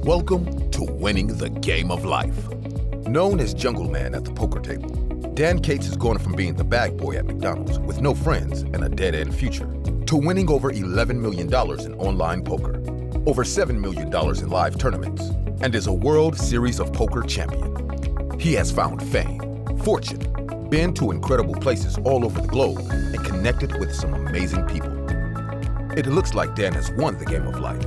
Welcome to Winning the Game of Life. Known as Jungleman at the poker table, Dan Cates has gone from being the bag boy at McDonald's with no friends and a dead-end future to winning over $11 million in online poker, over $7 million in live tournaments, and is a World Series of Poker champion. He has found fame, fortune, been to incredible places all over the globe, and connected with some amazing people. It looks like Dan has won the game of life,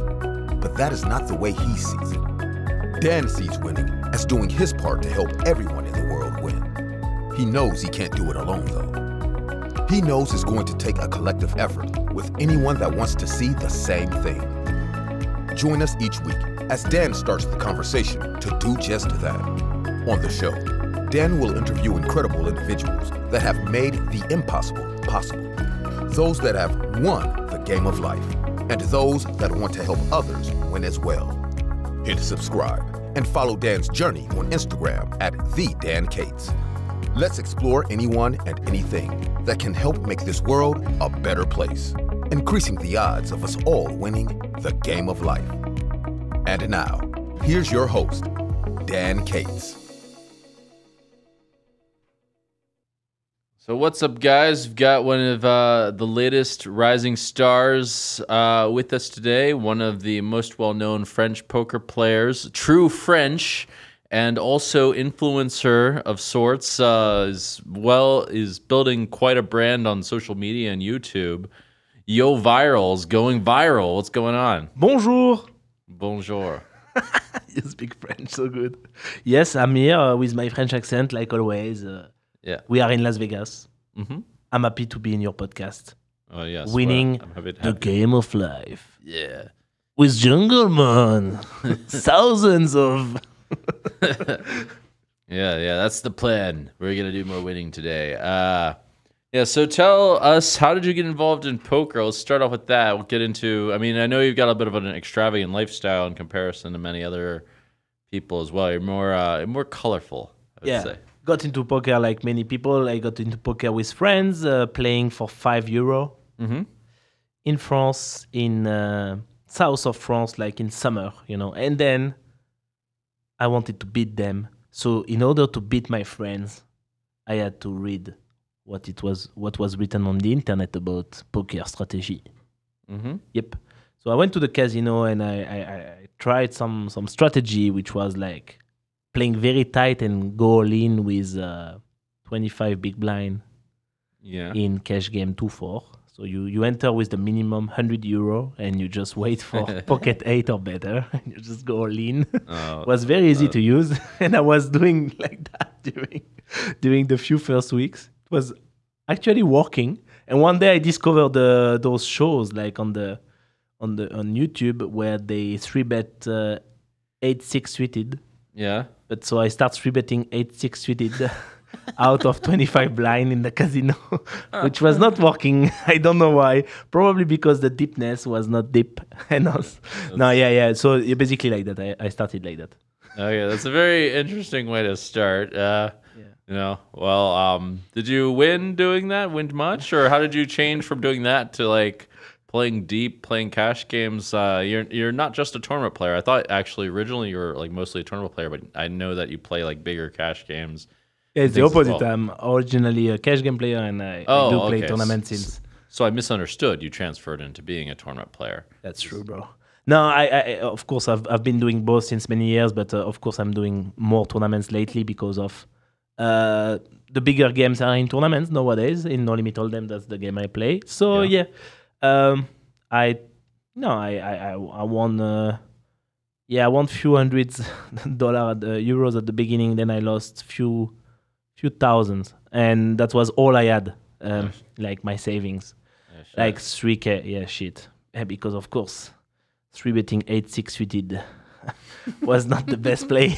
but that is not the way he sees it. Dan sees winning as doing his part to help everyone in the world win. He knows he can't do it alone, though. He knows it's going to take a collective effort with anyone that wants to see the same thing. Join us each week as Dan starts the conversation to do just that. On the show, Dan will interview incredible individuals that have made the impossible possible. Those that have won the game of life, and those that want to help others win as well. Hit subscribe and follow Dan's journey on Instagram at @TheDanCates. Let's explore anyone and anything that can help make this world a better place, increasing the odds of us all winning the game of life. And now, here's your host, Dan Cates. So what's up, guys? We've got one of the latest rising stars with us today, one of the most well-known French poker players, true French, and also influencer of sorts, is building quite a brand on social media and YouTube. YoH ViraL is going viral. What's going on? Bonjour. Bonjour. You speak French so good. Yes, I'm here with my French accent, like always. Yeah. We are in Las Vegas. Mm-hmm. I'm happy to be in your podcast. Oh, yes. Winning well, I'm the game of life. Yeah. With Jungleman. Thousands of... Yeah, that's the plan. We're going to do more winning today. So tell us, how did you get involved in poker? Let's start off with that. We'll get into, I know you've got a bit of an extravagant lifestyle in comparison to many other people as well. You're more colorful, I would say. Got into poker like many people. I got into poker with friends, playing for €5 in France, in south of France, like in summer, And then I wanted to beat them. So in order to beat my friends, I had to read what was written on the internet about poker strategy. Mm-hmm. Yep. So I went to the casino and I tried some strategy, which was like playing very tight and go all in with 25 big blind in cash game 2-4. So you enter with the minimum €100 and you just wait for pocket 8 or better. And you just go all in. It was very easy to use. And I was doing like that during the few first weeks. It was actually working. And one day I discovered those shows like on YouTube where they 3-bet 8-6 suited. Yeah. But so I start 3-betting 8-6 suited out of 25 blind in the casino, which was not working. I don't know why. Probably because the deepness was not deep enough. So basically like that. I started like that. Okay, that's a very interesting way to start. Did you win doing that? Win much? Or how did you change from doing that to like playing deep, playing cash games? You're not just a tournament player. I thought actually originally you were like mostly a tournament player, but I know that you play like bigger cash games. Yeah, it's the opposite. Well. I'm originally a cash game player, and I do play tournaments since. So I misunderstood. You transferred into being a tournament player. That's true, bro. No, I of course I've been doing both since many years, but of course I'm doing more tournaments lately because of the bigger games are in tournaments nowadays. In No Limit Hold'em, that's the game I play. So I won. I won few hundreds euros at the beginning. Then I lost few thousands, and that was all I had. Like my savings, like 3K. Yeah, shit. Because of course, 3-betting 8-6 suited was not the best play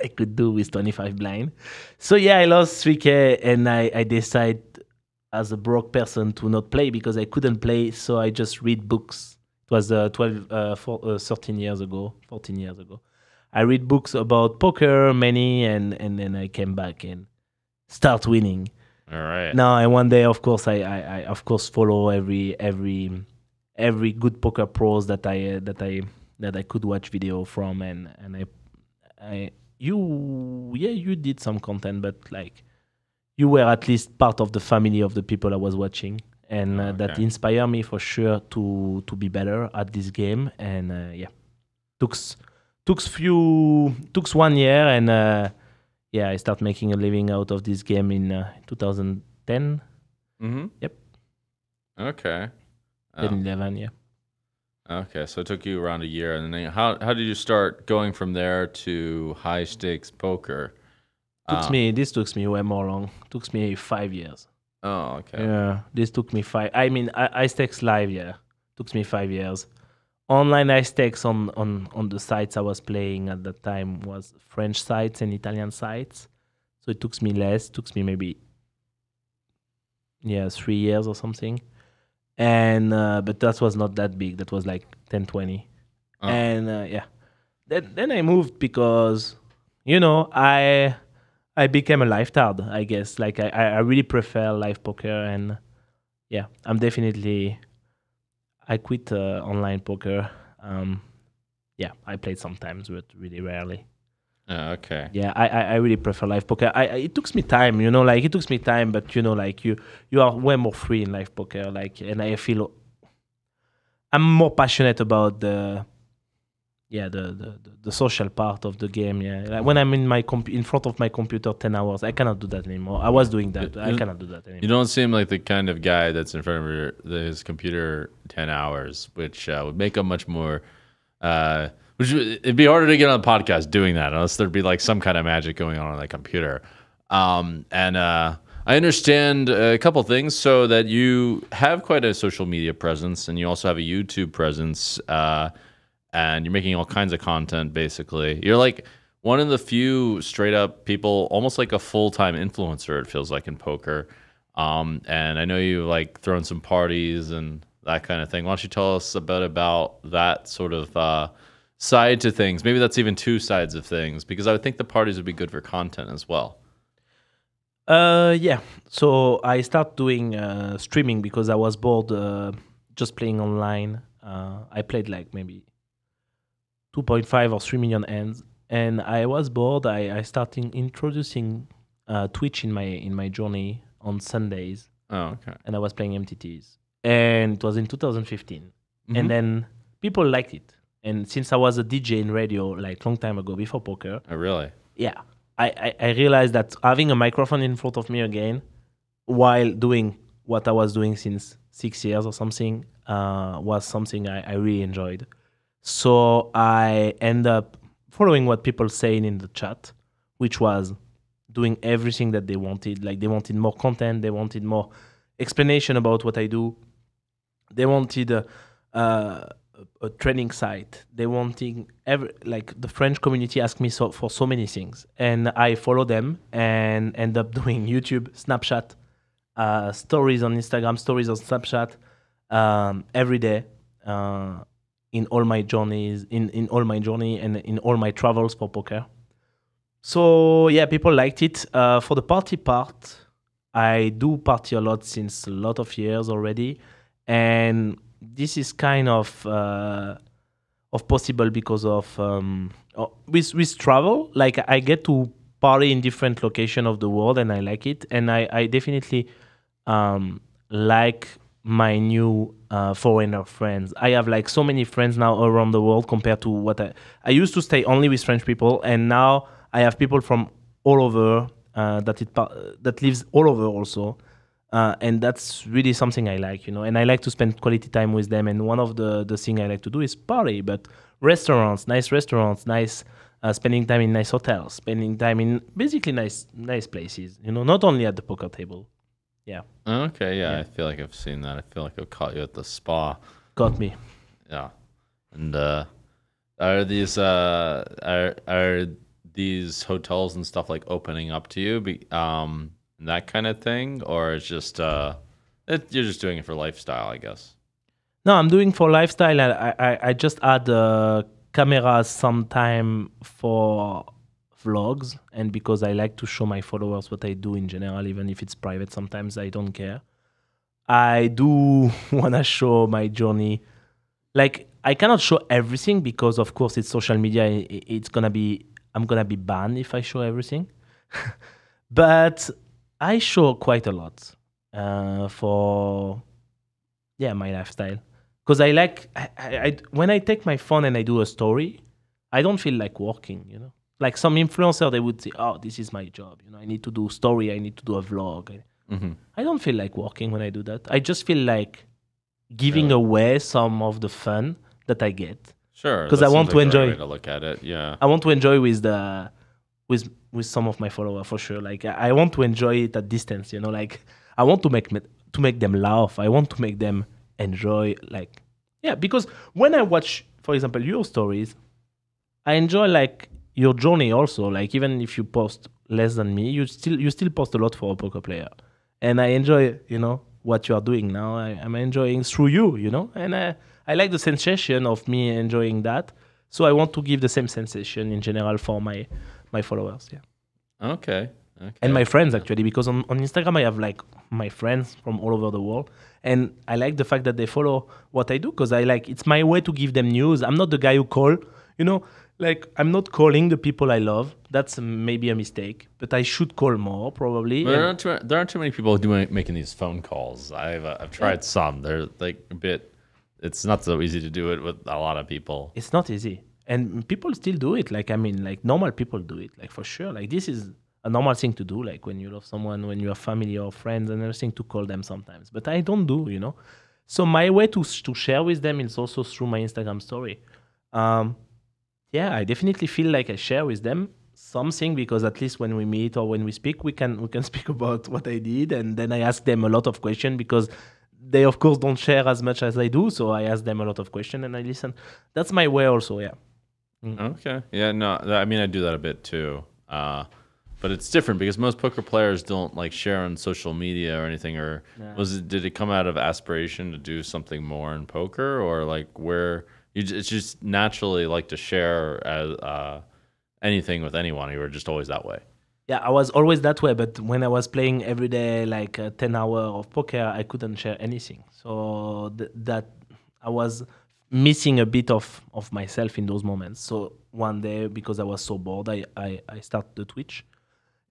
I could do with 25 blind. So I lost 3K, and I decided as a broke person to not play because I couldn't play. So I just read books. It was 13 years ago, 14 years ago. I read books about poker, many, and then I came back and start winning. All right. Now, and one day, of course, I of course follow every good poker pros that I that I could watch video from, and you did some content, but like you were at least part of the family of the people I was watching, and that Okay. inspired me for sure to be better at this game. And took 1 year, and I start making a living out of this game in 2010. Mm-hmm. Yep. Okay. 10, 11, yeah. Okay, so it took you around a year, and then how did you start going from there to high stakes poker? This took me way more long. Took me 5 years. Oh, okay. Yeah, this took me 5. I mean, I stakes live, yeah. Took me 5 years. Online I stakes on the sites I was playing at that time was French sites and Italian sites. So it took me less. Took me maybe 3 years or something. And but that was not that big. That was like 10, 20. Oh. And then I moved because I became a lifetard, I guess. Like I really prefer live poker, and I quit online poker. I played sometimes, but really rarely. Okay. Yeah, I really prefer live poker. It took me time, it took me time, but you are way more free in live poker, and I feel I'm more passionate about the social part of the game. Yeah, like when I'm in in front of my computer 10 hours, I cannot do that anymore. I was doing that, but I cannot do that anymore. You don't seem like the kind of guy that's in front of his computer 10 hours, which would make him much more. It'd be harder to get on the podcast doing that unless there'd be like some kind of magic going on that computer. I understand a couple things. So that you have quite a social media presence, and you also have a YouTube presence, and you're making all kinds of content. Basically, you're like one of the few straight up people, almost like a full-time influencer. It feels like in poker. And I know you like throwing some parties and that kind of thing. Why don't you tell us a bit about that sort of side to things? Maybe that's even two sides of things, because I would think the parties would be good for content as well. So I start doing streaming because I was bored just playing online. I played like maybe 2.5 or 3 million hands, and I was bored. I started introducing Twitch in my journey on Sundays. Oh, okay. And I was playing MTTs, and it was in 2015. Mm-hmm. And then people liked it. And since I was a DJ in radio like long time ago before poker, Oh, really? yeah, I realized that having a microphone in front of me again while doing what I was doing since 6 years or something was something I really enjoyed. So I end up following what people saying in the chat, which was doing everything that they wanted. Like they wanted more content, they wanted more explanation about what I do. They wanted a training site. They wanted the French community asked me for so many things, and I follow them and end up doing YouTube, Snapchat, stories on Instagram, stories on Snapchat every day in all my journeys, in all my journey and in all my travels for poker. So yeah, people liked it. For the party part, I do party a lot since a lot of years already, and this is kind of possible because of with travel. Like I get to party in different locations of the world, and I like it. And I definitely like my new foreigner friends. I have like so many friends now around the world compared to what I used to stay only with French people, and now I have people from all over that lives all over also. And that's really something I like, and I like to spend quality time with them. And one of the thing I like to do is party, but restaurants, nice spending time in nice hotels, spending time in basically nice places, not only at the poker table. Yeah. Okay, yeah, I feel like I've seen that. I feel like I've caught you at the spa. Got me. Yeah. And are these hotels and stuff like opening up to you? That kind of thing, or it's just you're just doing it for lifestyle, I guess? No, I'm doing for lifestyle. I just add cameras sometime for vlogs, and because I like to show my followers what I do in general, even if it's private. Sometimes I don't care. I do want to show my journey. Like I cannot show everything because, of course, it's social media. It's gonna be I'm gonna be banned if I show everything. But I show quite a lot for my lifestyle because I like when I take my phone and I do a story, I don't feel like working. Like some influencer, they would say, "Oh, this is my job. I need to do story. I need to do a vlog." I don't feel like working when I do that. I just feel like giving away some of the fun that I get. Sure, because that I want seems to like the right enjoy. way to look at it. Yeah. I want to enjoy with some of my followers for sure. Like I want to enjoy it at distance. Like I want to make them laugh. I want to make them enjoy. Like because when I watch, for example, your stories, I enjoy like your journey also. Like even if you post less than me, you still post a lot for a poker player, and I enjoy what you are doing now. I'm enjoying through you, and I like the sensation of me enjoying that. So I want to give the same sensation in general for my followers. Yeah. Okay. And my friends actually, because on Instagram I have like my friends from all over the world, and I like the fact that they follow what I do because it's my way to give them news. I'm not the guy who call, like I'm not calling the people I love. That's maybe a mistake, but I should call more probably. But there aren't too many people making these phone calls. I've tried some. They're like a bit. It's not so easy to do it with a lot of people. It's not easy, and people still do it. Like like normal people do it. Like for sure. Like this is a normal thing to do. Like when you love someone, when you have family or friends and everything, to call them sometimes. But I don't do. So my way to share with them is also through my Instagram story. I definitely feel like I share with them something because at least when we meet or when we speak, we can speak about what I did, and then I ask them a lot of questions because they of course don't share as much as I do. So I ask them a lot of questions and I listen. That's my way also. Yeah. Okay. Yeah. No. I mean, I do that a bit too. But it's different because most poker players don't like share on social media or anything. Or did it come out of aspiration to do something more in poker, or like where it's just naturally like to share as anything with anyone? You were just always that way. Yeah, I was always that way. But when I was playing every day, like 10 hours of poker, I couldn't share anything. So that I was missing a bit of myself in those moments. So one day, because I was so bored, I started the Twitch.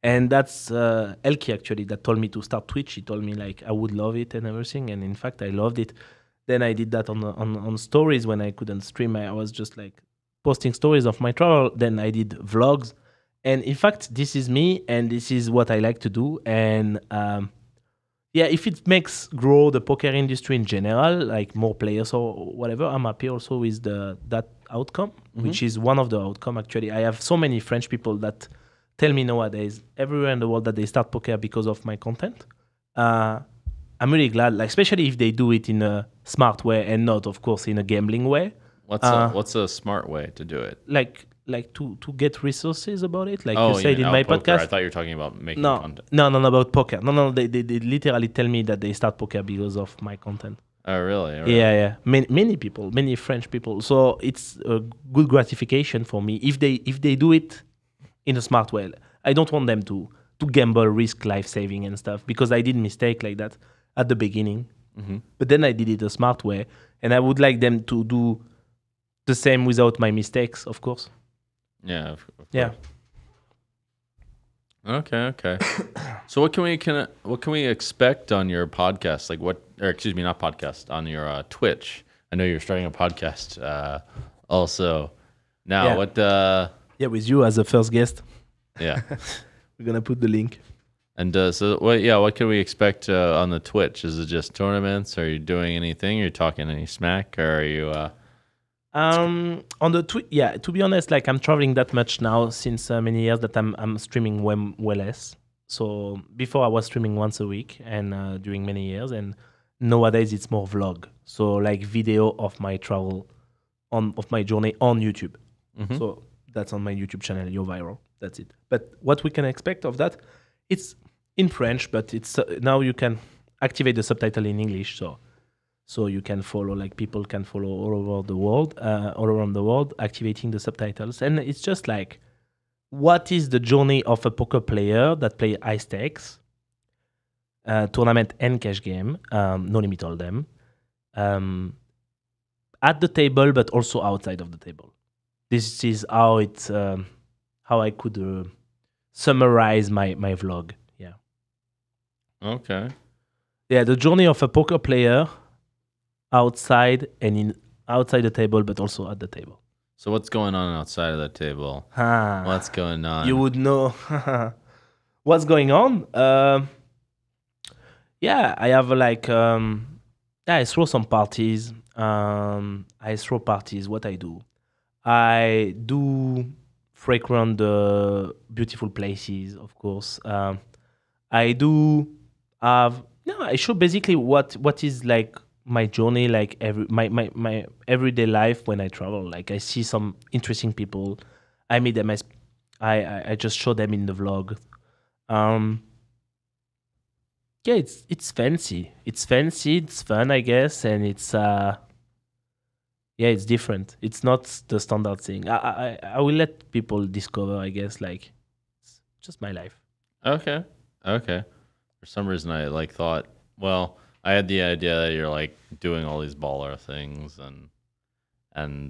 And that's Elki actually that told me to start Twitch. He told me like I would love it and everything. And in fact, I loved it. Then I did that on stories when I couldn't stream. I was just like posting stories of my travel. Then I did vlogs. And in fact, this is me and this is what I like to do. And if it makes grow the poker industry in general, like more players or whatever, I'm happy also with that outcome, which is one of the outcome actually. I have so many French people that tell me nowadays everywhere in the world that they start poker because of my content. I'm really glad, like especially if they do it in a smart way and not, of course, in a gambling way. What's a smart way to do it? Like to get resources about it, like Oh, you said in my poker. podcast. I thought you were talking about making No, content. no, about poker. No, they literally tell me that they start poker because of my content. Oh, really? Yeah. Many people, many French people. So it's a good gratification for me if they do it in a smart way. I don't want them to gamble, risk life saving and stuff because I did mistake like that at the beginning. But then I did it a smart way, and I would like them to do the same without my mistakes, of course. Yeah. Of Yeah. Okay. So what can we expect on your podcast? Like not podcast, on your Twitch. I know you're starting a podcast also. Now what with you as a first guest. Yeah. We're going to put the link. And what can we expect on the Twitch? Is it just tournaments? Are you doing anything? Are you talking any smack? Or are you on the Twitch? Yeah, to be honest, like I'm traveling that much now since many years that I'm streaming way less. So before I was streaming once a week and during many years, and nowadays it's more vlog. So like video of my travel of my journey on YouTube. So that's on my YouTube channel, YoH ViraL. That's it. But what we can expect of that, it's in French, but it's now you can activate the subtitle in English, so you can follow, like people can follow all around the world, activating the subtitles, and it's just like, what is the journey of a poker player that play high stakes, tournament and cash game, no limit hold'em, at the table, but also outside of the table. This is how it how I could summarize my vlog. Yeah. Okay. Yeah, the journey of a poker player outside and outside the table, but also at the table. So what's going on outside of the table? Ah, What's going on? you would know what's going on. Yeah, I have like yeah, I throw some parties. I throw parties. What I do, I do frequent the beautiful places, of course. I do have no. I show basically what is like my journey, like my everyday life when I travel. Like I see some interesting people, I meet them. I just show them in the vlog. Um, yeah, it's fancy. It's fancy. It's fun, I guess, and it's yeah, it's different. It's not the standard thing. I will let people discover, I guess. Like it's just my life. Okay. Okay. For some reason, I like thought. Well, I had the idea that you're like doing all these baller things and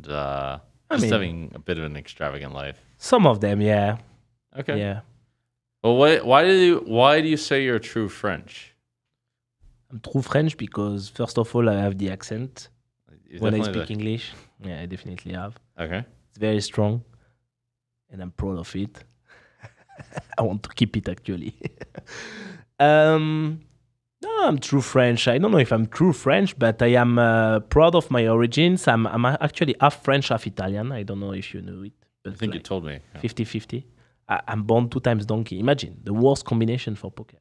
just mean- having a bit of an extravagant life. Some of them, yeah, Okay. yeah. Well, why do you say you're true French? I'm true French because first of all, I have the accent You when I definitely speak English. Yeah, I definitely have. Okay. It's very strong, and I'm proud of it. I want to keep it actually. No, I'm true French. I don't know if I'm true French, but I am proud of my origins. I'm actually half French, half Italian. I don't know if you knew it, but I think you like told me. Yeah. 50-50. I'm born 2 times donkey. Imagine the worst combination for poker.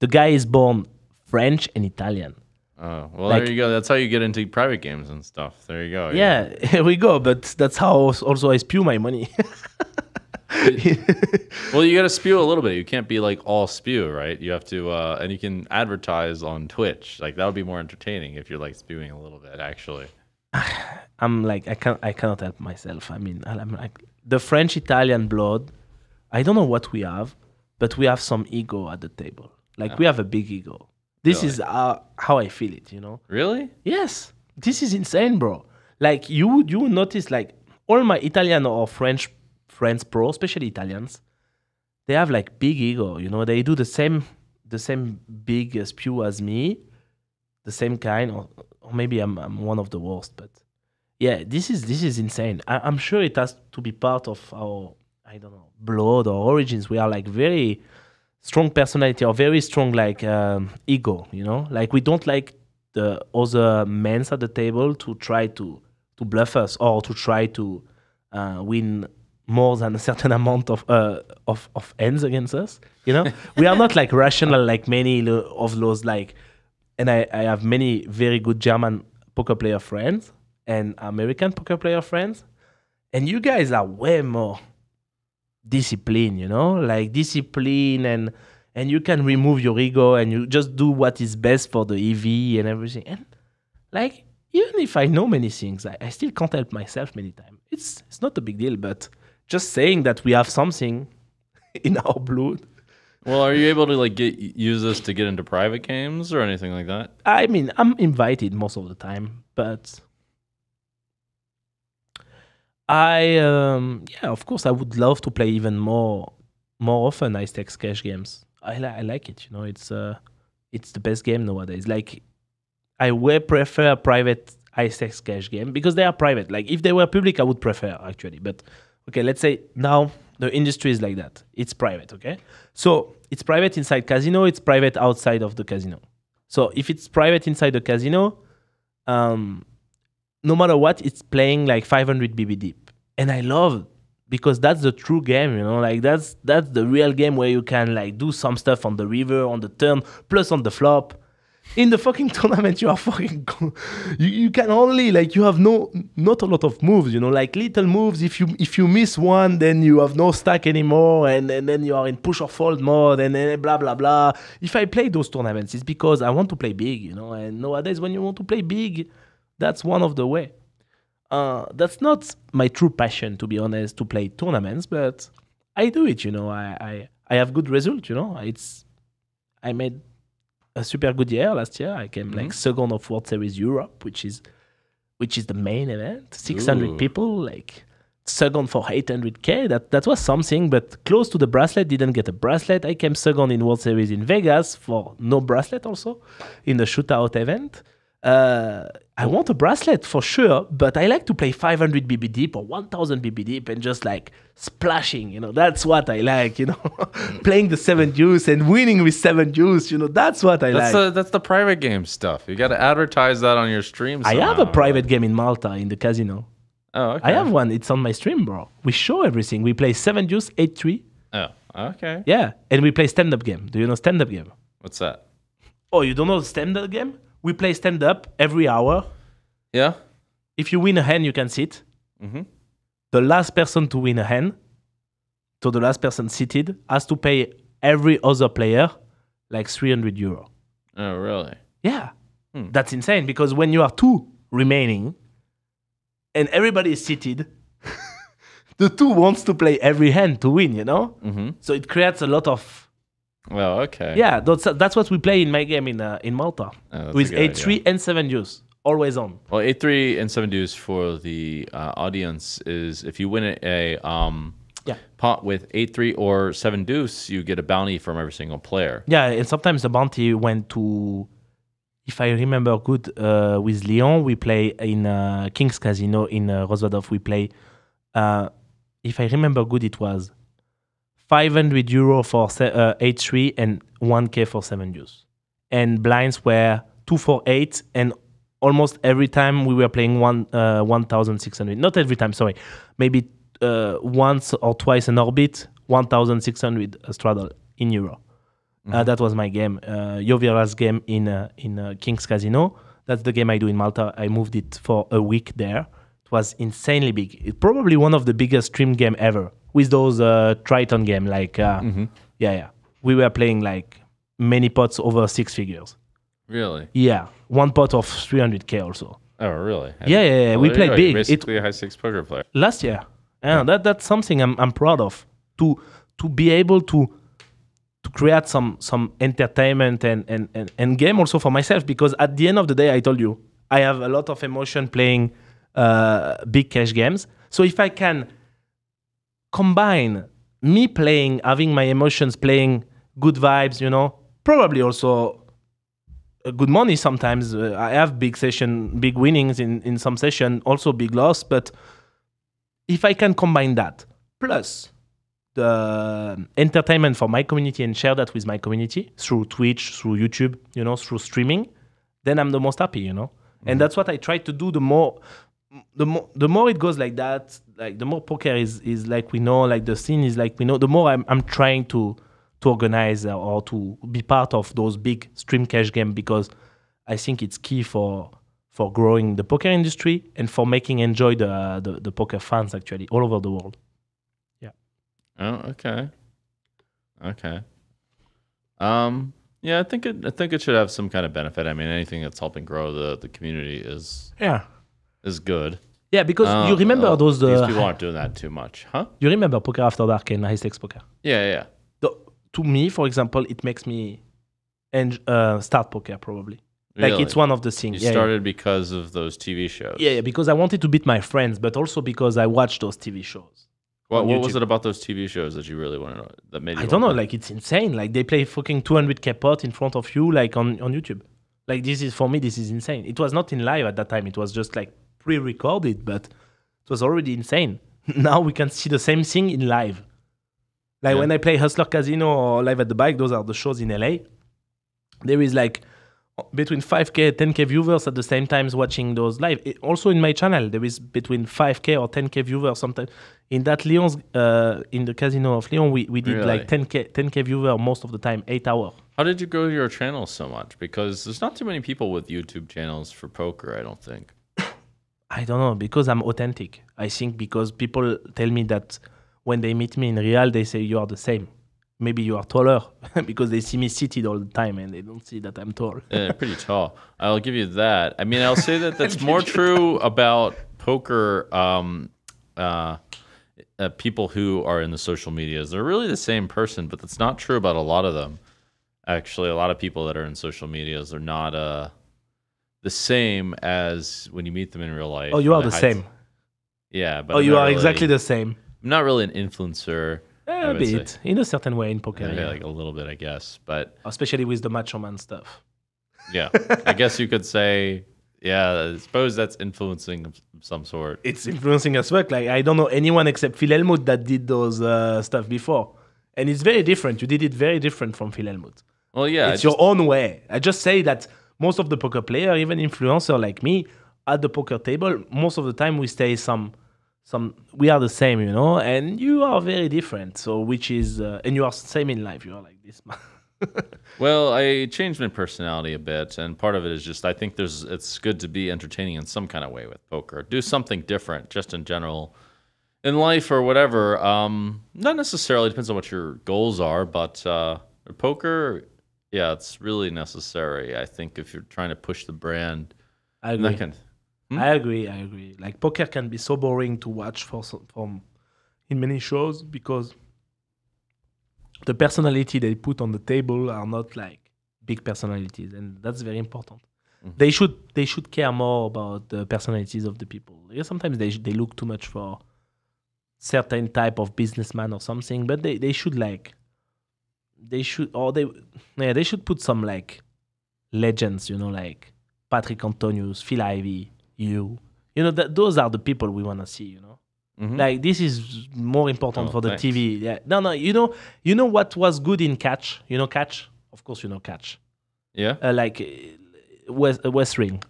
The guy is born French and Italian. Oh, well, Like- there you go. That's how you get into private games and stuff. There you go. Yeah, here we go. But that's how also I spew my money. Well, you got to spew a little bit. You can't be like all spew, right? You have to, and you can advertise on Twitch. Like that would be more entertaining if you're like spewing a little bit, actually. I'm like I cannot help myself. I mean, I'm like the French Italian blood. I don't know what we have, but we have some ego at the table. Like we have a big ego. This Really? is how I feel it. You know. Really? Yes, this is insane, bro. Like you would notice like all my Italian or French friends, pro, especially Italians, they have like big ego. You know, they do the same big spew as me, the same kind, or maybe I'm one of the worst. But yeah, this is insane. I'm sure it has to be part of our I don't know blood or origins. We are like very strong personality or very strong like ego. You know, like we don't like the other men at the table to try to bluff us or to try to win more than a certain amount of ends against us. You know, we are not like rational like many of those like. And I have many very good German poker player friends and American poker player friends, and you guys are way more disciplined. You know, like discipline and you can remove your ego and you just do what is best for the EV and everything. And like even if I know many things, I still can't help myself many times. It's not a big deal, but just saying that we have something in our blood. Well, are you able to like use this to get into private games or anything like that? I mean, I'm invited most of the time, but yeah, of course, I would love to play even more often high stakes cash games. I like it. You know, it's the best game nowadays. Like, I way prefer private high stakes cash game because they are private. Like, if they were public, I would prefer actually. But okay, let's say now the industry is like that. It's private, okay? So it's private inside casino. It's private outside of the casino. So if it's private inside the casino, no matter what, it's playing like 500 BB deep. And I love because that's the true game, you know, like that's the real game where you can like do some stuff on the river, on the turn, plus on the flop. In the fucking tournament, you are fucking you can only like you have not a lot of moves, you know, like little moves. If you miss one, then you have no stack anymore, and then you are in push or fold mode, and then blah blah blah. If I play those tournaments, it's because I want to play big, you know. And nowadays, when you want to play big, that's one of the way. That's not my true passion, to be honest, to play tournaments, but I do it, you know. I have good results, you know. I made a super good year last year. I came like second of World Series Europe, which is which is the main event. 600 Ooh. people, like second for 800K. That was something, but close to the bracelet. Didn't get a bracelet. I came second in World Series in Vegas for no bracelet also in the shootout event. I want a bracelet for sure, but I like to play 500 BB deep or 1000 BB deep and just like splashing, that's what I like, playing the 7 deuce and winning with 7 deuce, that's what I like. That's the private game stuff. You got to advertise that on your stream I somehow. have a private game in Malta in the casino. Oh, okay. I have one. It's on my stream, bro. We show everything. We play 7 deuce, 8-3. Oh, okay. Yeah, and we play stand-up game. Do you know stand-up game? What's that? Oh, you don't know stand-up game? We play stand-up every hour. Yeah. If you win a hand, you can sit. Mm-hmm. The last person to win a hand, so the last person seated, has to pay every other player like €300. Oh, really? Yeah. That's insane because when you are 2 remaining and everybody is seated, the 2 wants to play every hand to win, Mm-hmm. So it creates a lot of... Well, okay. Yeah, that's what we play in my game in Malta. That's with a good 8-3 idea. and 7 deuce. Always on. Well, 8-3 and 7 deuce for the audience is if you win a pot with 8-3 or 7 deuce, you get a bounty from every single player. Yeah, and sometimes the bounty went to, if I remember good, with Lyon, we play in King's Casino in Rosvadov. We play, if I remember good, it was €500 for 8-3 and 1K for 7 deuce. And blinds were 2 for 8 and almost every time we were playing 1,600. Not every time, sorry. Maybe once or twice an orbit, 1,600 straddle in euro. That was my game. YoH ViraL's game in King's Casino. That's the game I do in Malta. I moved it for a week there. It was insanely big. It's probably one of the biggest stream game ever. With those Triton game, like, yeah. We were playing like many pots over 6 figures. Really? Yeah, one pot of 300K also. Oh, really? Yeah. We played big. Basically a high stakes poker player. Last year. Yeah, that's something I'm proud of. To be able to create some entertainment and game also for myself, because at the end of the day, I told you, I have a lot of emotion playing big cash games. So if I can combine me playing, having my emotions, playing good vibes, probably also good money sometimes. I have big winnings in some session, also big loss. But if I can combine that, plus the entertainment for my community and share that with my community through Twitch, through YouTube, through streaming, then I'm the most happy, And that's what I try to do. The more it goes like that, like the more poker is like we know, like the scene is like we know, the more I'm trying to organize or to be part of those big stream cash games, because I think it's key for growing the poker industry and for making enjoy the poker fans actually all over the world. Yeah. Oh, okay. Yeah, I think it should have some kind of benefit. I mean, anything that's helping grow the community is good. Yeah, because you remember those... these people aren't doing that too much, huh? You remember Poker After Dark and High Stakes Poker? Yeah. To me, for example, it makes me start poker probably. Really? Like it's one of the things. You started because of those TV shows. Yeah, because I wanted to beat my friends, but also because I watched those TV shows. What was it about those TV shows that you really wanted to, that made you? I don't know. Like it's insane. Like they play fucking 200K pot in front of you, like on YouTube. Like this is, for me, this is insane. It was not in live at that time. It was just like pre-recorded, but it was already insane. Now we can see the same thing in live. Like when I play Hustler Casino or Live at the Bike, those are the shows in LA. There is like between 5K, 10K viewers at the same time watching those live. Also in my channel, there is between 5K or 10K viewers sometimes. In that Lyon's, in the casino of Lyon, we did Really? like 10K viewer most of the time, 8 hours. How did you grow your channel so much? Because there's not too many people with YouTube channels for poker, I don't think. I don't know, because I'm authentic. I think because people tell me that when they meet me in real, they say you are the same. Maybe you are taller because they see me seated all the time and they don't see that I'm tall. Yeah, pretty tall. I'll give you that. I mean, I'll say that that's more true about poker people who are in the social medias. They're really the same person, but that's not true about a lot of them. Actually, a lot of people that are in social medias are not the same as when you meet them in real life. Oh, you are the same. Yeah, but you are exactly the same. I'm not really an influencer. A bit, in a certain way in poker. Yeah, like a little bit, I guess. But especially with the macho man stuff. Yeah, I guess you could say, yeah, I suppose that's influencing of some sort. It's influencing as well. Like, I don't know anyone except Phil Hellmuth that did those stuff before. And it's very different. You did it very different from Phil Hellmuth. Well, yeah. It's your own way. I just say that most of the poker player, even influencer like me, at the poker table, most of the time we stay we are the same, you know, and you are very different. So, which is, and you are same in life. You are like this. Well, I changed my personality a bit, and part of it is just I think it's good to be entertaining in some kind of way with poker. Do something different, just in general, in life or whatever. Not necessarily depends on what your goals are, but poker, yeah, it's really necessary. I think if you're trying to push the brand, I agree. I agree. Like poker can be so boring to watch in many shows because the personality they put on the table are not like big personalities, and that's very important. Mm-hmm. They should care more about the personalities of the people. Yeah, sometimes they look too much for certain type of businessman or something, but they should put some like legends, you know, like Patrick Antonius, Phil Ivey, you know, those are the people we want to see, you know. Mm-hmm. Like this is more important for the TV. Yeah. No. You know what was good in catch? You know catch? Of course you know catch. Yeah. Wrestling.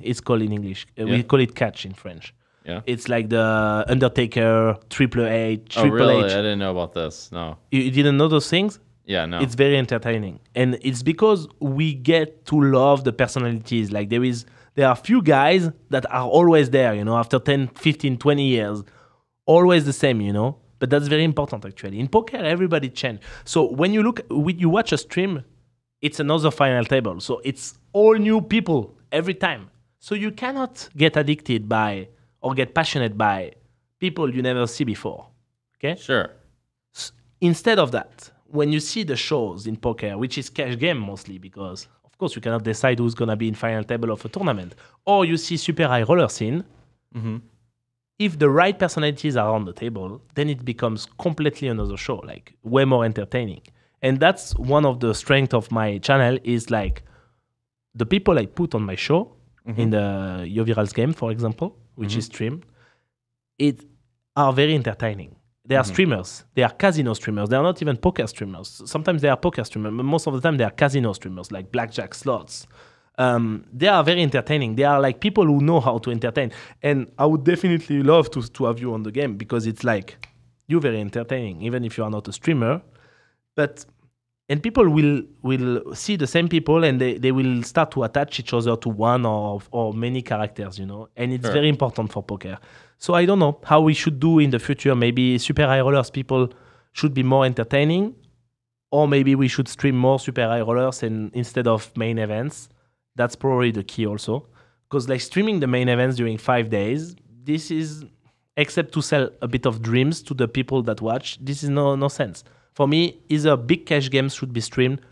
It's called in English. We call it catch in French. Yeah. It's like the Undertaker, Triple H. Oh, really? I didn't know about this. No. You didn't know those things? Yeah, no. It's very entertaining, and it's because we get to love the personalities. Like there are few guys that are always there, you know, after 10, 15, 20 years, always the same, you know. But that's very important, actually. In poker, everybody change. So when you watch a stream, it's another final table. So it's all new people every time. So you cannot get addicted by or get passionate by people you never see before. Okay? Sure. Instead of that, when you see the shows in poker, which is cash game mostly, because of course you cannot decide who's gonna be in final table of a tournament, or you see super high roller scene, if the right personalities are on the table, then it becomes completely another show, like way more entertaining. And that's one of the strengths of my channel is like the people I put on my show in the YoH ViraL's game, for example, which is streamed, it are very entertaining. They are streamers. They are casino streamers. They are not even poker streamers. Sometimes they are poker streamers, but most of the time they are casino streamers, like blackjack slots. They are very entertaining. They are like people who know how to entertain. And I would definitely love to have you on the game because it's like you're very entertaining, even if you are not a streamer. And people will see the same people and they will start to attach each other to one or many characters, you know. And it's very important for poker. So I don't know how we should do in the future. Maybe super high rollers people should be more entertaining, or maybe we should stream more super high rollers instead of main events. That's probably the key also. Because like streaming the main events during 5 days, this is, except to sell a bit of dreams to the people that watch, this is no sense. For me, either big cash games should be streamed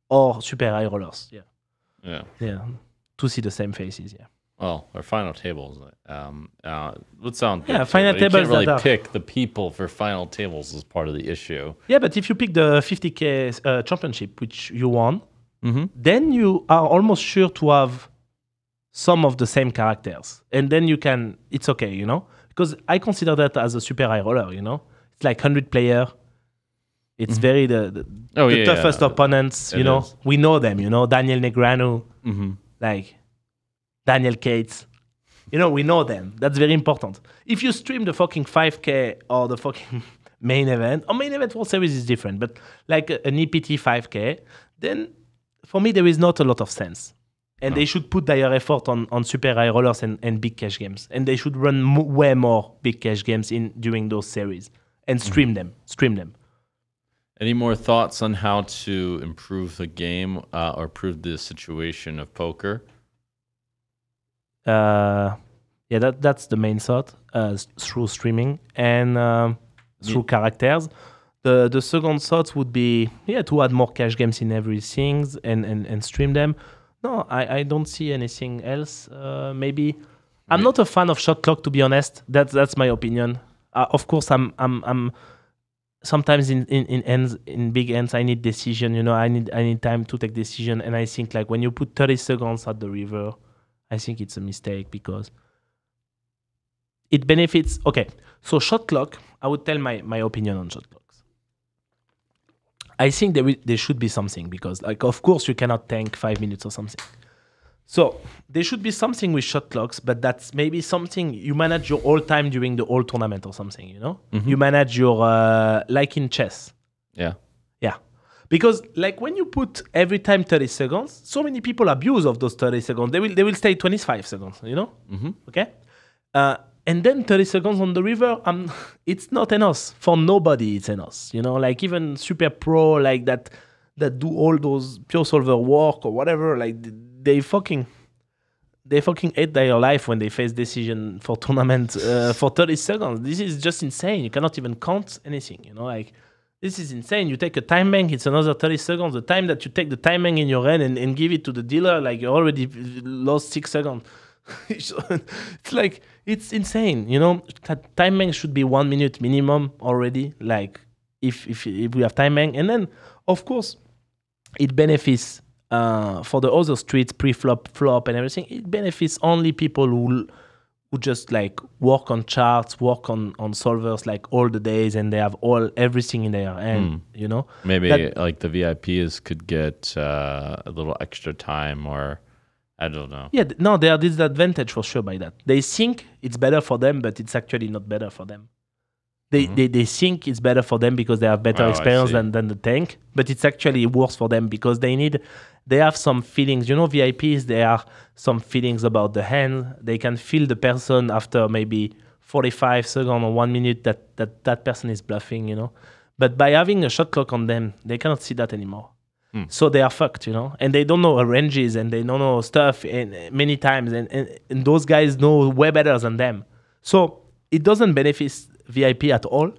or super high rollers. Yeah. To see the same faces, yeah. Well, our final tables would sound good. Yeah, final tables. You can't really pick the people for final tables as part of the issue. Yeah, but if you pick the 50K championship, which you won, then you are almost sure to have some of the same characters. And then it's okay, you know? Because I consider that as a super high roller, you know? It's like 100 player. It's very the toughest opponents, you know? We know them, you know? Daniel Negreanu, like Daniel Cates. You know, we know them. That's very important. If you stream the fucking 5K or the fucking main event, or main event World Series is different, but like an EPT 5K, then for me there is not a lot of sense. And they should put their effort on super high rollers and big cash games. And they should run way more big cash games during those series and stream them. Any more thoughts on how to improve the game or improve the situation of poker? That's the main thought, through streaming and through characters. The second thought would be to add more cash games in everything and stream them. No, I don't see anything else. Maybe I'm not a fan of shot clock, to be honest. That's my opinion. Of course, I'm sometimes in ends, in big ends, I need decision. I need time to take decision, and I think like when you put 30 seconds at the river, I think it's a mistake because it benefits. Okay, so shot clock. I would tell my opinion on shot clocks. I think there should be something because, like, of course, you cannot tank 5 minutes or something. So there should be something with shot clocks, but that's maybe something you manage your whole time during the whole tournament or something. You manage your like in chess. Yeah. Yeah. Because like when you put every time 30 seconds, so many people abuse of those 30 seconds. They will stay 25 seconds, Okay? And then 30 seconds on the river, it's not enough. For nobody, it's enough. Like even super pro like that do all those pure solver work or whatever, like they fucking hate their life when they face decision for tournament for 30 seconds. This is just insane. You cannot even count anything, like this is insane. You take a time bank, it's another 30 seconds. The time that you take the time bank in your hand and give it to the dealer, like you already lost 6 seconds. It's like, it's insane, that time bank should be 1 minute minimum already, like if we have time bank. And then of course it benefits for the other streets, pre-flop, flop, and everything. It benefits only people who just like work on charts, work on solvers like all the days, and they have everything in their hand. Maybe like the VIPs could get a little extra time, or I don't know. Yeah, no, they are disadvantaged for sure by that. They think it's better for them, but it's actually not better for them. They think it's better for them because they have better experience than the tank, but it's actually worse for them because they have some feelings. VIPs, they have some feelings about the hand. They can feel the person after maybe 45 seconds or 1 minute that person is bluffing, But by having a shot clock on them, they cannot see that anymore. So they are fucked, and they don't know ranges and they don't know stuff many times, and those guys know way better than them. So it doesn't benefit VIP at all.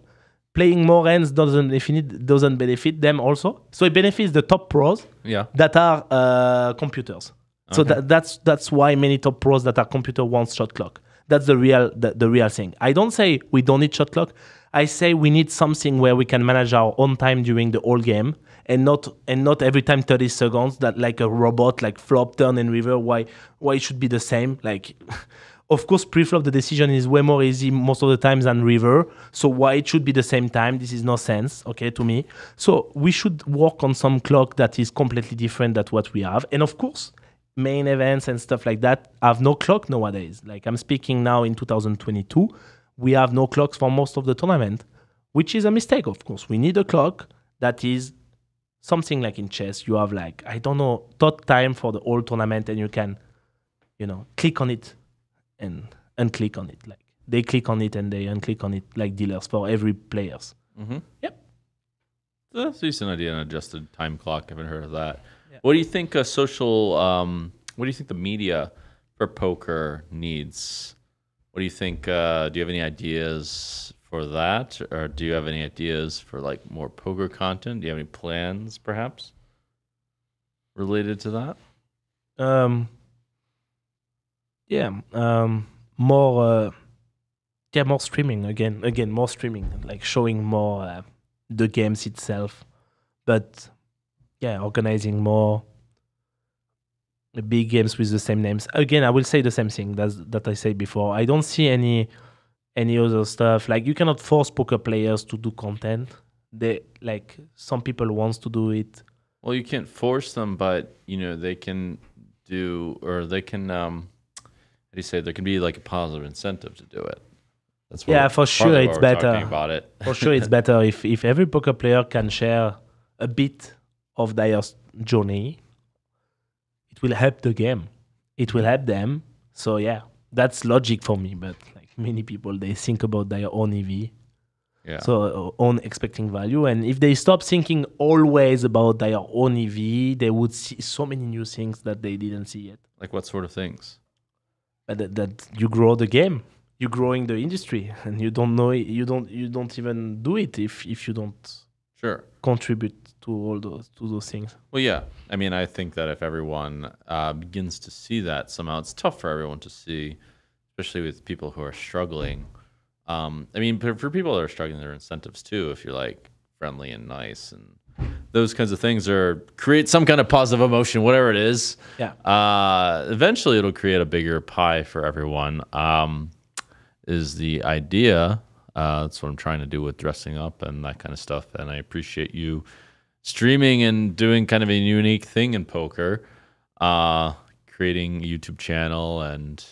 Playing more hands doesn't benefit them also. So it benefits the top pros that are computers. So that's why many top pros that are computer want shot clock. That's the real thing. I don't say we don't need shot clock. I say we need something where we can manage our own time during the whole game, and not every time 30 seconds that like a robot, like flop, turn, and river. Why it should be the same? Like, of course, pre-flop the decision is way more easy most of the times than river. So why it should be the same time? This is no sense, okay, to me. So we should work on some clock that is completely different than what we have. And of course, main events and stuff like that have no clock nowadays. Like I'm speaking now in 2022, we have no clocks for most of the tournament, which is a mistake, of course. We need a clock that is something like in chess. You have like, I don't know, thought time for the whole tournament, and you can, click on it and unclick on it. Like they click on it and they unclick on it like dealers for every players. Yep. That's a decent idea, an adjusted time clock. I haven't heard of that. Yeah. What do you think what do you think the media for poker needs? What do you think? Do you have any ideas for that? Or do you have any ideas for like more poker content? Do you have any plans perhaps related to that? More streaming again, more streaming, like showing more the games itself, but organizing more big games with the same names. Again, I will say the same thing that I said before. I don't see any other stuff. Like you cannot force poker players to do content. They like some people wants to do it. Well, you can't force them, but they can do, or they can how do you say, there can be like a positive incentive to do it. That's for sure it's better. About it. For sure it's better if every poker player can share a bit of their journey. It will help the game. It will help them. So that's logic for me. But like many people, they think about their own EV. Yeah. So own expecting value. And if they stop thinking always about their own EV, they would see so many new things that they didn't see yet. Like what sort of things? That you grow the game. You're growing the industry, and you don't know it, you don't even do it if you don't Sure. contribute to those things. Well, yeah. I mean, I think that if everyone begins to see that somehow, it's tough for everyone to see, especially with people who are struggling. I mean, for people that are struggling, there are incentives too. If you're like friendly and nice and those kinds of things, or create some kind of positive emotion, whatever it is. Yeah. Eventually, it'll create a bigger pie for everyone. Is the idea. That's what I'm trying to do with dressing up and that kind of stuff. And I appreciate you streaming and doing kind of a unique thing in poker, creating a YouTube channel and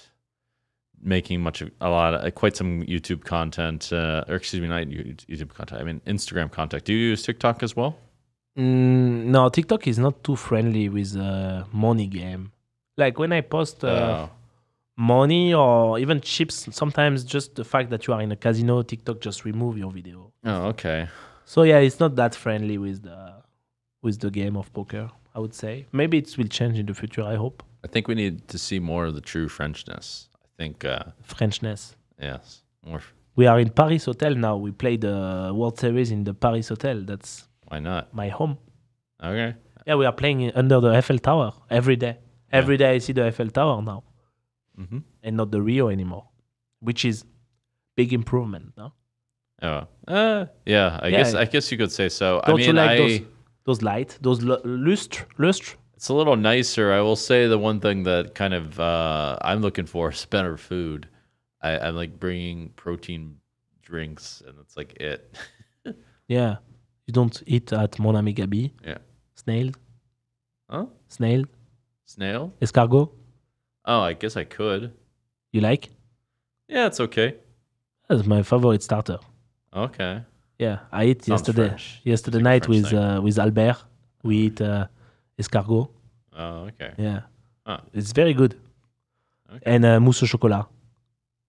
making quite some YouTube content, or excuse me, not YouTube content. I mean Instagram content. Do you use TikTok as well? No, TikTok is not too friendly with money game. Like when I post money or even chips, sometimes just the fact that you are in a casino, TikTok just remove your video. Oh, okay. So yeah, it's not that friendly with the game of poker, I would say. Maybe it will change in the future, I hope. I think we need to see more of the true Frenchness. I think Frenchness. yes, more. We are in Paris Hotel now. We play the World Series in the Paris Hotel. That's Why not? my home. Okay. Yeah, we are playing under the Eiffel Tower every day. Every day I see the Eiffel Tower now. Mm-hmm. And not the Rio anymore, which is big improvement, no? Oh, yeah. I guess you could say so. Don't I you mean, like those light, those lustre? it's a little nicer. I will say the one thing that kind of I'm looking for is better food. I like bringing protein drinks, and it's like it. Yeah. You don't eat at Mon Ami Gabi? Yeah. Snail? Huh? Snail? Snail? Escargot? Oh, I guess I could. You like? Yeah, it's okay. That's my favorite starter. Okay. Yeah, I ate Sounds yesterday. French. Yesterday It's like a night French with Albert. We eat escargot. Oh, okay. Yeah. Huh. It's very good. Okay. And mousse au chocolat.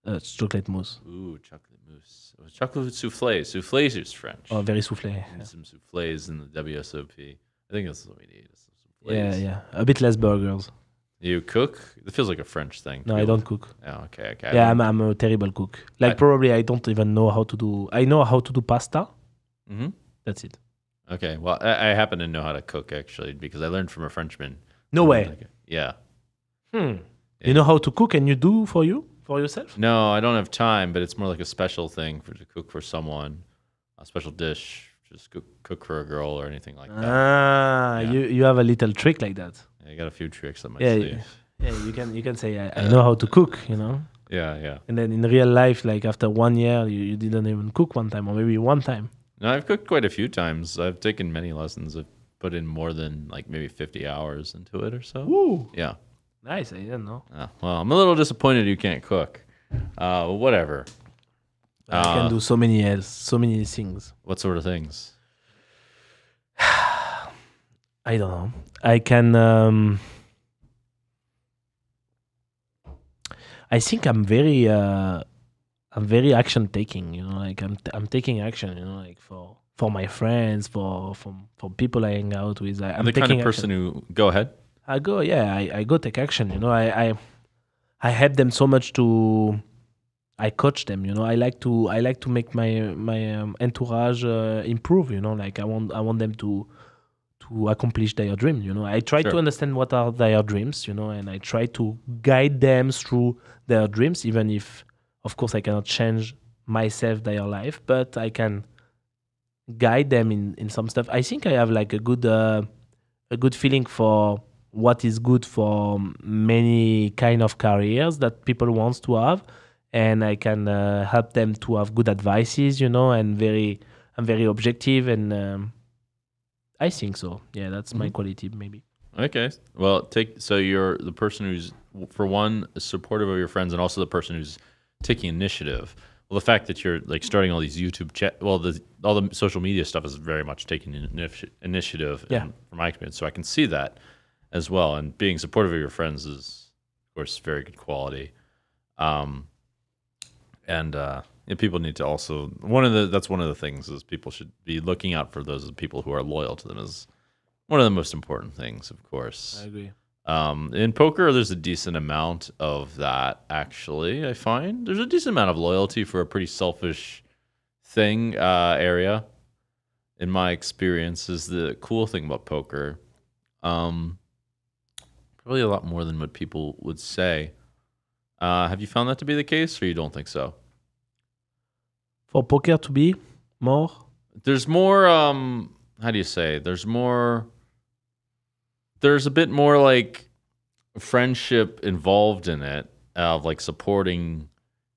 It's chocolate mousse. Ooh, chocolate mousse. Oh, chocolate souffle. Souffles is French. Oh, very soufflé. We need some souffles in the WSOP. I think that's what we need. Some Yeah, souffles. yeah. A bit less burgers. You cook? It feels like a French thing. No, I don't cook. Oh, okay, okay. Yeah, I'm a terrible cook. Like probably I don't even know how to do. I know how to do pasta. Mm-hmm. That's it. Okay, well, I happen to know how to cook actually because I learned from a Frenchman. No way. Yeah. You know how to cook and you do for yourself? No, I don't have time, but it's more like a special thing to cook for someone, a special dish, just cook for a girl or anything like that. Ah, Yeah. you have a little trick like that. I got a few tricks on my Yeah, sleeve. yeah. You can say I know how to cook, you know. Yeah, yeah. And then in real life, like after 1 year, you didn't even cook one time, or maybe one time. No, I've cooked quite a few times. I've taken many lessons. I've put in more than like maybe 50 hours into it or so. Woo! Yeah. Nice. I didn't know. Well, I'm a little disappointed you can't cook. Whatever. I can do so many things. What sort of things? I don't know. I can. I think I'm very action taking. You know, like I'm taking action. You know, like for my friends, for people I hang out with. I'm the taking kind of person who go ahead. I go take action. You know, I help them so much I coach them. You know, I like to make my entourage improve. You know, like I want them to accomplish their dream. You know, I try to understand what are their dreams. You know, and I try to guide them through their dreams, even if, of course, I cannot change myself their life, but I can guide them in some stuff. I think I have like a good feeling for what is good for many kind of careers that people wants to have, and I can help them to have good advices, you know, and I'm very objective, and I think so. Yeah, that's my quality, maybe. Okay. Well, so you're the person who's, for one, supportive of your friends, and also the person who's taking initiative. Well, the fact that you're like starting all these YouTube all the social media stuff is very much taking initiative. Yeah. From my experience, so I can see that as well. And being supportive of your friends is, of course, very good quality. And people need to also that's one of the things is people should be looking out for those people who are loyal to them is one of the most important things, of course. I agree. In poker, there's a decent amount of that, actually, I find. There's a decent amount of loyalty for a pretty selfish thing area. in my experience, is the cool thing about poker. Probably a lot more than what people would say. Have you found that to be the case, or you don't think so? For poker to be more. There's more. How do you say? There's more. There's a bit more like friendship involved in it, of like supporting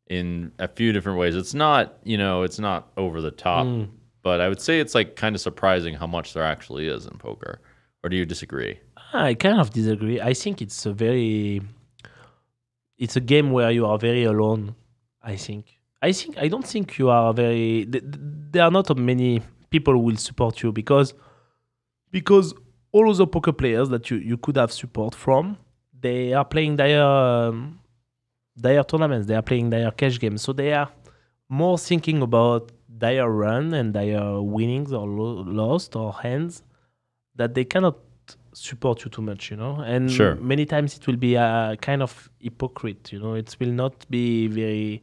in a few different ways. It's not, it's not over the top, but I would say it's like kind of surprising how much there actually is in poker. Or do you disagree? I kind of disagree. I think it's a game where you are very alone. I don't think you are very. There are not many people who will support you because all other poker players that you could have support from, they are playing their tournaments. They are playing their cash games, so they are more thinking about their run and their winnings or lost or hands, that they cannot support you too much, And Sure. many times it will be a kind of hypocrite, It will not be very,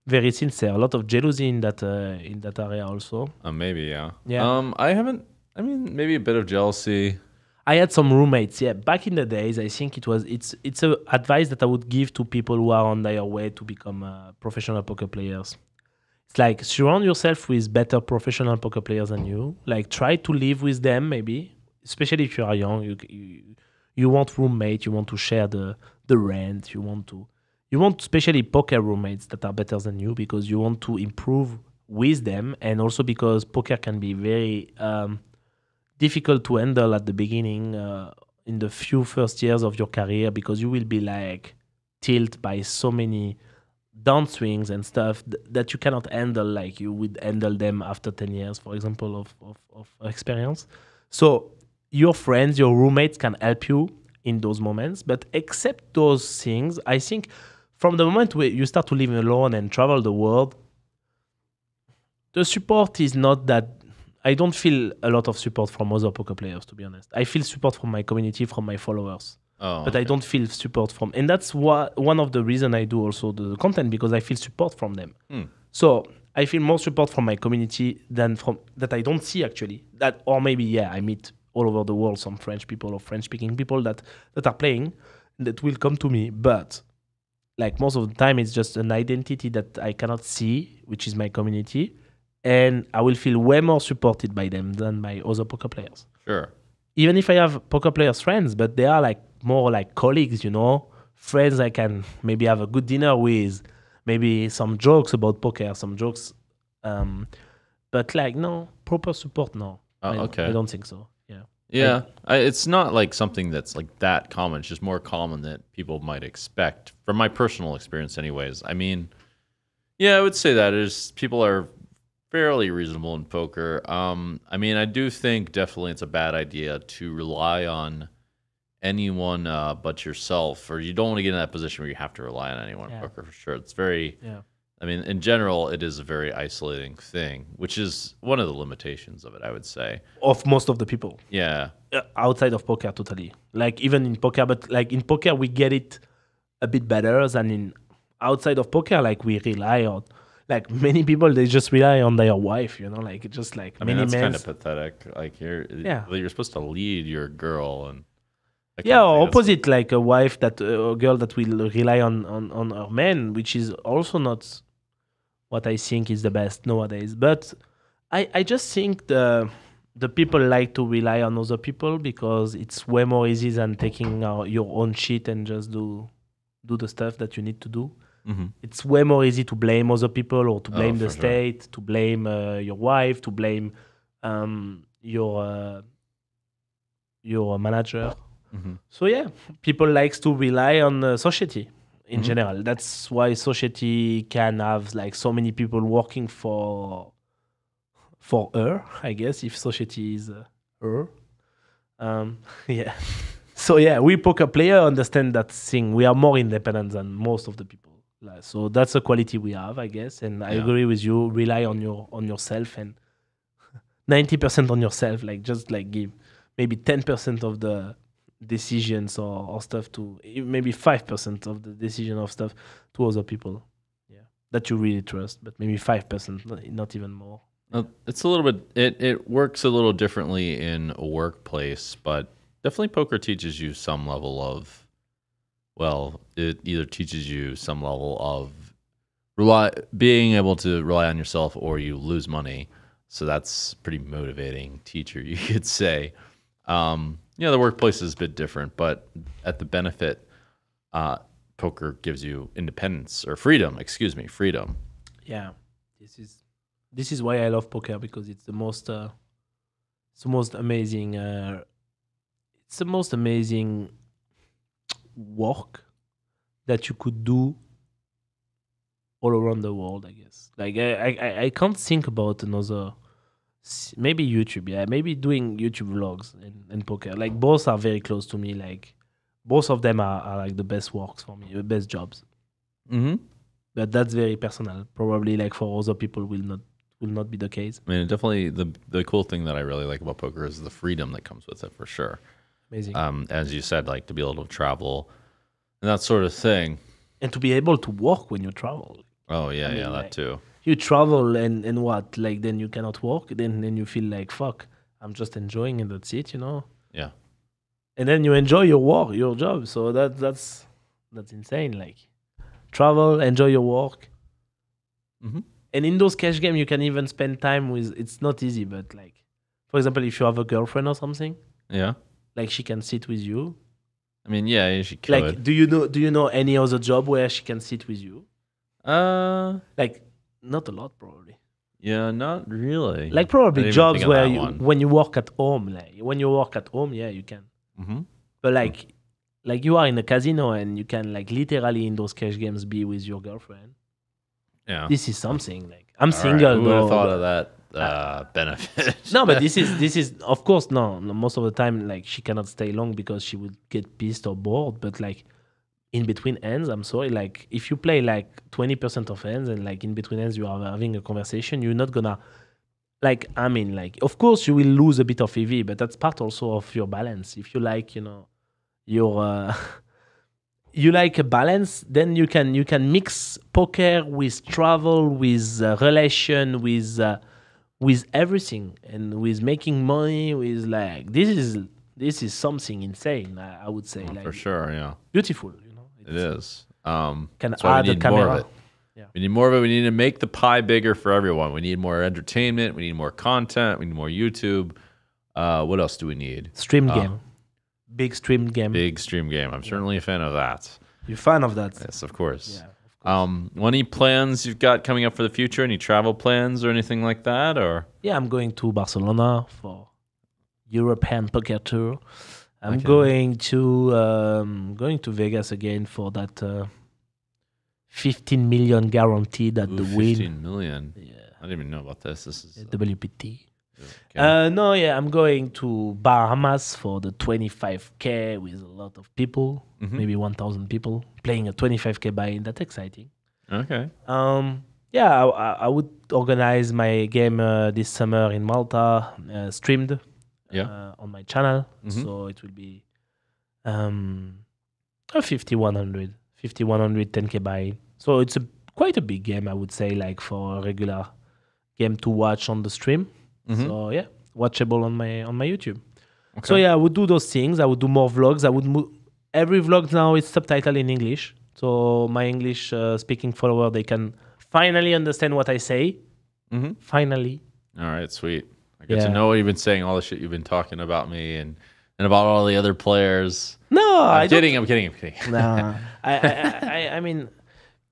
very sincere. A lot of jealousy in that area also. Maybe, yeah. Yeah. I haven't. I mean, maybe a bit of jealousy. I had some roommates. Yeah, back in the days, I think it's a advice that I would give to people who are on their way to become professional poker players. It's like surround yourself with better professional poker players than you. Like try to live with them, maybe. Especially if you are young, you want roommate, you want to share the rent, you want especially poker roommates that are better than you because you want to improve with them, and also because poker can be very difficult to handle at the beginning in the few first years of your career, because you will be like tilted by so many downswings and stuff that you cannot handle like you would handle them after 10 years, for example, of experience. So your friends, your roommates can help you in those moments, but except those things, I think from the moment where you start to live alone and travel the world, the support is not that. I don't feel a lot of support from other poker players, to be honest. I feel support from my community, from my followers. But I don't feel support from, and that's one of the reasons I do also the content, because I feel support from them. So I feel more support from my community than from that I don't see actually. That, or maybe I meet all over the world some French people or French-speaking people that are playing that will come to me, but like most of the time it's just an identity that I cannot see, which is my community, and I will feel way more supported by them than by other poker players. Sure. Even if I have poker players friends, but they are like more like colleagues, friends I can maybe have a good dinner with, maybe some jokes about poker, some jokes, but like no proper support. No, Okay. I don't think so. Yeah. Yeah, it's not like something that's like that common. It's just more common than people might expect, from my personal experience, anyways. I mean, yeah, I would say that is people are fairly reasonable in poker. I mean, I do think definitely it's a bad idea to rely on anyone but yourself, or you don't want to get in that position where you have to rely on anyone in poker for sure. It's very, I mean, in general, it is a very isolating thing, which is one of the limitations of it, I would say. Of most of the people. Yeah. Outside of poker, totally. Like even in poker, but like in poker, we get it a bit better than in outside of poker. Like we rely on, like many people, they just rely on their wife, like just like I mean, many that's men. kind of pathetic. Like you're supposed to lead your girl, and or opposite, like a wife a girl that will rely on her man, which is also not what I think is the best nowadays. But I just think the people like to rely on other people because it's way more easy than taking your own shit and just do the stuff that you need to do. Mm-hmm. It's way more easy to blame other people or to blame the for sure. state, to blame your wife, to blame your manager. Mm-hmm. So people likes to rely on society in general. That's why society can have like so many people working for her, I guess, if society is her. So we poker player understand that thing. We are more independent than most of the people. So that's a quality we have, I guess. And I agree with you. Rely on yourself and 90% on yourself. Like just like give maybe 10% of the decisions or stuff to maybe 5% of the decision of stuff to other people. Yeah, that you really trust, but maybe 5%, not even more. It's a little bit. It works a little differently in a workplace, but definitely poker teaches you some level of. Well, it either teaches you some level of being able to rely on yourself, or you lose money. So that's pretty motivating teacher, you could say. The workplace is a bit different, but at the benefit, poker gives you independence or freedom. Excuse me, freedom. Yeah, this is why I love poker, because it's the most amazing. It's the most amazing work that you could do all around the world, I guess. Like I can't think about another. Maybe YouTube, yeah. Maybe doing YouTube vlogs and poker. Like both are very close to me. Like both of them are like the best works for me, the best jobs. Mm-hmm. But that's very personal. Probably like for other people will not be the case. I mean, definitely the cool thing that I really like about poker is the freedom that comes with it, for sure. Amazing. As you said, like to be able to travel and that sort of thing. And to be able to work when you travel. Oh yeah, I mean, that like, too. You travel and what? Like then you cannot work. Then you feel like fuck. I'm just enjoying and that's it, you know. Yeah. And then you enjoy your work, your job. So that's insane. Like travel, enjoy your work. Mm-hmm. And in those cash games, you can even spend time with. It's not easy, but like, for example, if you have a girlfriend or something, Yeah. like she can sit with you. I mean, yeah, she could. Like, do you know any other job where she can sit with you? Like, not a lot, probably. Yeah, not really. Like, I probably didn't even jobs think of where that you, one. when you work at home, like when you work at home, yeah, you can. Mm-hmm. But like you are in a casino and you can like literally in those cash games be with your girlfriend. Yeah. This is something. Like I'm All right, single. who would have though, thought but- of that benefit? No, but this is of course no. Most of the time, like she cannot stay long because she would get pissed or bored. But like in between ends, I'm sorry. Like if you play like 20% of ends and like in between ends you are having a conversation, you're not gonna like. I mean, like of course you will lose a bit of EV, but that's part also of your balance. If you like, you know, your you like a balance, then you can mix poker with travel, with relation, with everything, and with making money. With like this is something insane. I would say, like For sure, yeah. beautiful. You know, It is. Can That's why add we a need more of camera. it. Yeah. We need more of it. We need to make the pie bigger for everyone. We need more entertainment. We need more content. We need more YouTube. What else do we need? Stream game, big stream game. Big stream game. I'm certainly a fan of that. You're fan of that? Yes, of course. Yeah. Of course. Any plans you've got coming up for the future? Any travel plans or anything like that? Or Yeah, I'm going to Barcelona for European Poker Tour. I'm Okay. going to Vegas again for that 15 million guaranteed at the win. 15 million. Yeah, I didn't even know about this. This is WPT. okay. No, yeah, I'm going to Bahamas for the 25K with a lot of people, Mhm. maybe 1,000 people playing a 25K buy-in. That's exciting. Okay. Yeah, I would organize my game this summer in Malta, streamed on my channel. Mhm. So it will be a 5,100, 10K buy. So it's quite a big game, I would say, like for a regular game to watch on the stream. Mhm. So yeah, watchable on my YouTube. Okay. So yeah, I would do those things. I would do more vlogs. I would every vlog now is subtitled in English. So my English speaking follower, they can finally understand what I say. Mhm. Finally. All right, sweet. I get to Yeah. know what you've been saying, all the shit you've been talking about me and about all the other players. No, I'm kidding. I'm kidding. Nah, I mean,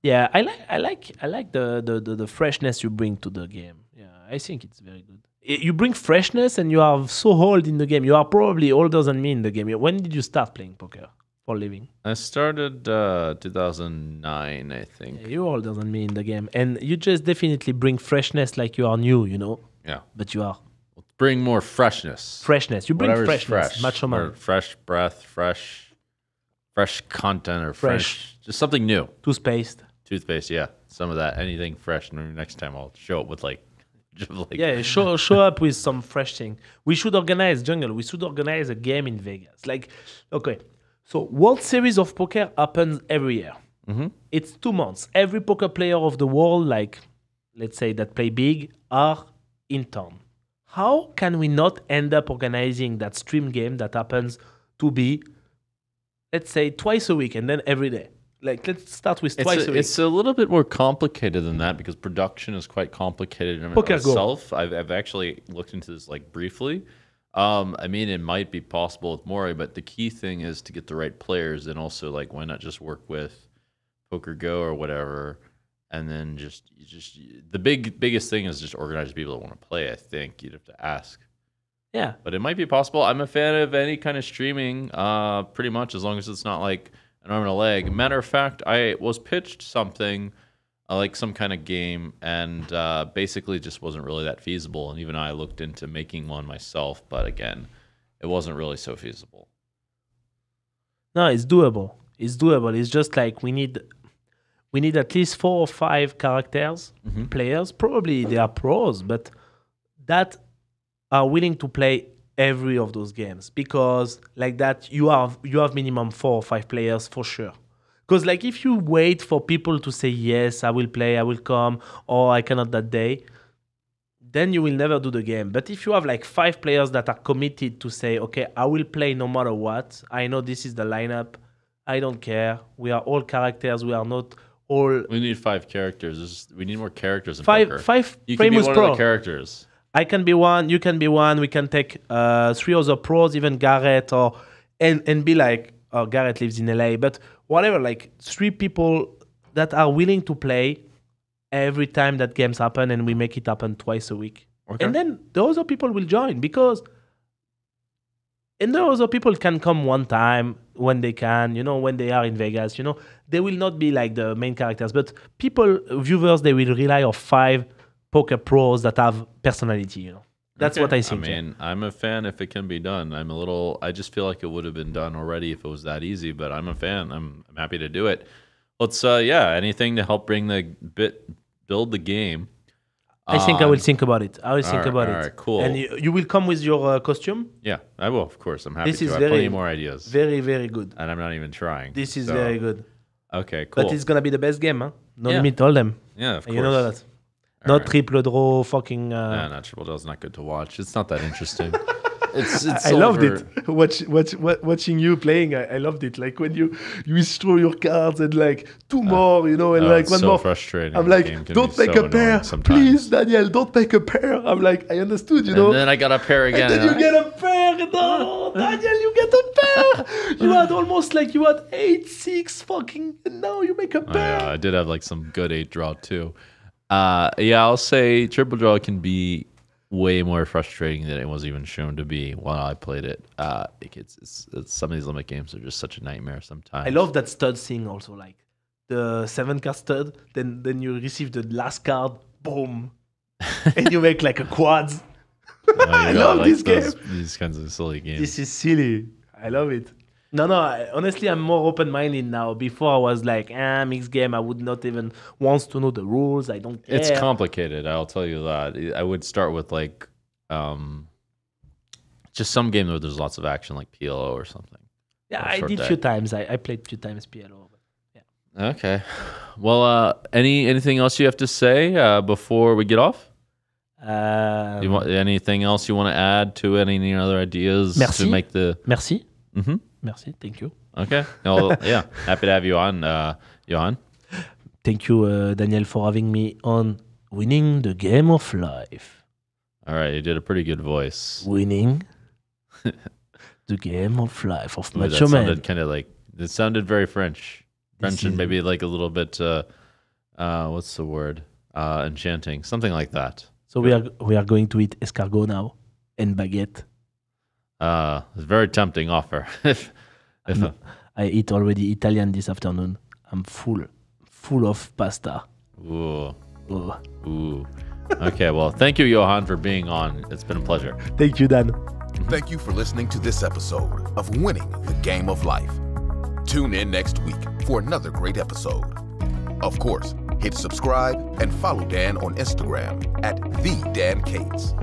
yeah, I like the freshness you bring to the game. Yeah, I think it's very good. You bring freshness, and you are so old in the game. You are probably older than me in the game. When did you start playing poker for a living? I started 2009, I think. Yeah, you're older than me in the game, and you just definitely bring freshness, like you are new, you know. Yeah. But you are Bring more freshness. freshness. You bring Whatever's freshness, fresh. Macho Or Man. fresh breath, fresh content, or fresh. Just something new. Toothpaste. Toothpaste, yeah. Some of that. Anything fresh. And next time I'll show up with like Yeah, show up with some fresh thing. We should organize Jungle. We should organize a game in Vegas. Like, okay, so World Series of Poker happens every year. Mm-hmm. It's 2 months. Every poker player of the world, like let's say that play big, are in town. How can we not end up organizing that stream game that happens to be, let's say, twice a week and then every day? Like, let's start with twice a week. It's a little bit more complicated than that because production is quite complicated in itself. I've actually looked into this like briefly. I mean, it might be possible with Mori, but the key thing is to get the right players, and also like why not just work with Poker Go or whatever, and then just the biggest thing is just organize people that want to play. I think you'd have to ask. Yeah, but it might be possible. I'm a fan of any kind of streaming, pretty much, as long as it's not like an arm and a leg. Matter of fact, I was pitched something like some kind of game, and basically just wasn't really that feasible. And even I looked into making one myself, but again, it wasn't really so feasible. No, it's doable. It's doable. It's just like we need at least 4 or 5 characters, players. Probably they are pros, but that are willing to play every of those games, because like that you have minimum 4 or 5 players for sure. Because like if you wait for people to say yes, I will play, I will come, or I cannot that day, then you will never do the game. But if you have like 5 players that are committed to say, okay, I will play no matter what, I know this is the lineup, I don't care, we are all characters, we are not all... We need 5 characters. We need more characters in five poker. 5 You can be famous one pro. of the characters. I can be one, you can be one, we can take 3 other pros, even Garrett, and be like, oh, Garrett lives in LA, but whatever, like 3 people that are willing to play every time that games happen, and we make it happen twice a week. Okay. And then the other people will join, and the other people can come one time when they can, when they are in Vegas, they will not be like the main characters, but viewers, they will rely on 5 poker pros that have personality, That's what I think. I mean, I'm a fan if it can be done. I just feel like it would have been done already if it was that easy, but I'm a fan. I'm happy to do it. Let's, anything to help build the game. I think I will think about it. All right, cool. And you will come with your costume? Yeah, I will, of course. I'm happy to. I have plenty more ideas. Very, very good. And I'm not even trying. This is very good. Okay, cool. But it's going to be the best game, huh? No limit, all them. Yeah, of course. You know that. Not triple draw, fucking... Nah, not triple draw is not good to watch. It's not that interesting. I loved it. Watching you playing, I loved it. Like when you withdraw your cards and like 2 more, and like one so more. Frustrating. I'm like, don't make a pair, please, Daniel. Don't make a pair. I'm like, I understood, And then I got a pair again. And then you get a pair. No, Daniel, you get a pair. You had almost like 8-6 fucking, and now you make a pair. I did have like some good 8 draw too. I'll say triple draw can be way more frustrating than it was even shown to be while I played it. It's some of these limit games are just such a nightmare sometimes. I love that stud thing also, like the 7-card stud, then you receive the last card, boom, and you make like a quads. I love this game. These kinds of silly games. This is silly. I love it. No, honestly, I'm more open-minded now. Before I was like, mixed game. I would not even want to know the rules. I don't care. It's complicated, I'll tell you that. I would start with like just some game where there's lots of action, like PLO or something. Yeah, I did a few times. I played a few times PLO. But yeah. Okay. Well, anything else you have to say before we get off? You want anything else you want to add to it? Any other ideas to make the... Merci. Mm-hmm. Merci, thank you. Okay. Well, yeah, happy to have you on, Johan. Thank you, Daniel, for having me on Winning the Game of Life. All right, you did a pretty good voice. Winning the Game of Life of That Macho Man. sounded kind of like, it sounded very French. French and maybe like a little bit, what's the word? Enchanting, something like that. So we are going to eat escargot now and baguette. It's a very tempting offer. I eat already Italian this afternoon. I'm full of pasta. Ooh. Oh. Ooh. Okay, well, thank you, Johan, for being on. It's been a pleasure. Thank you, Dan. Thank you for listening to this episode of Winning the Game of Life. Tune in next week for another great episode. Of course, hit subscribe and follow Dan on Instagram @TheDanCates.